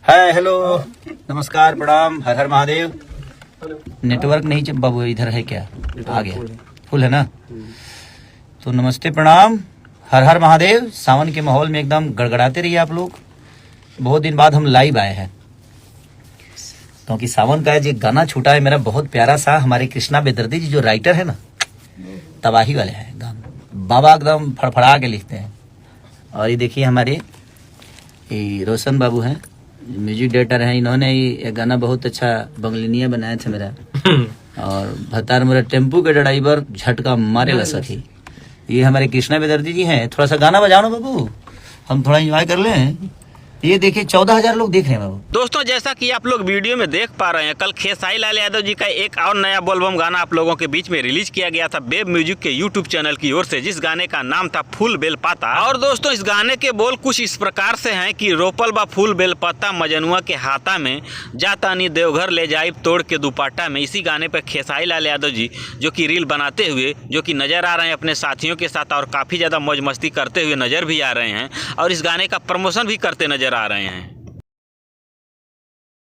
Hi hello नमस्कार प्रणाम हर हर Mahadev. Network नहीं जब बाबू इधर है क्या? आ गया, फुल है ना? तो नमस्ते प्रणाम हर हर महादेव। सावन के माहौल में एकदम गड़गड़ाते रहिए आप लोग। बहुत दिन बाद हम लाइव आए हैं क्योंकि सावन का जो गाना छूटा है मेरा बहुत प्यारा सा, हमारे कृष्णा बेदर्दी जी जो राइटर है ना, तबाही वाले हैं एकदम, बाबा एकदम फड़फड़ा के लिखते हैं। और ये देखिए हमारे ये रोशन बाबू हैं, म्यूजिक डायरेक्टर हैं। इन्होंने ये गाना बहुत अच्छा बंगलिनिया बनाया था मेरा। और भतार मेरा टेम्पू के ड्राइवर झटका मारे ला सखी। ये हमारे कृष्णा बेदर्दी जी हैं। थोड़ा सा गाना बजाओ ना बाबू, हम थोड़ा एंजॉय कर लें। ये देखिए 14,000 लोग देख रहे हैं बाबू। दोस्तों जैसा कि आप लोग वीडियो में देख पा रहे हैं, कल खेसारी लाल यादव जी का एक और नया बोलबम गाना आप लोगों के बीच में रिलीज किया गया था वेब म्यूजिक के यूट्यूब चैनल की ओर से, जिस गाने का नाम था फूल बेल पाता। और दोस्तों इस गाने के बोल कुछ इस प्रकार से हैं कि रोपल बा फूल बेल पत्ता मजनुआ के हाथा में, जातानी देवघर ले जाइब तोड़ के दुपट्टा में। इसी गाने पर खेसारी लाल यादव जी जो कि रील बनाते हुए जो कि नजर आ रहे हैं अपने साथियों के साथ, और काफ़ी ज़्यादा मौज मस्ती करते हुए नजर भी आ रहे हैं, और इस गाने का प्रमोशन भी करते नजर आ रहे हैं।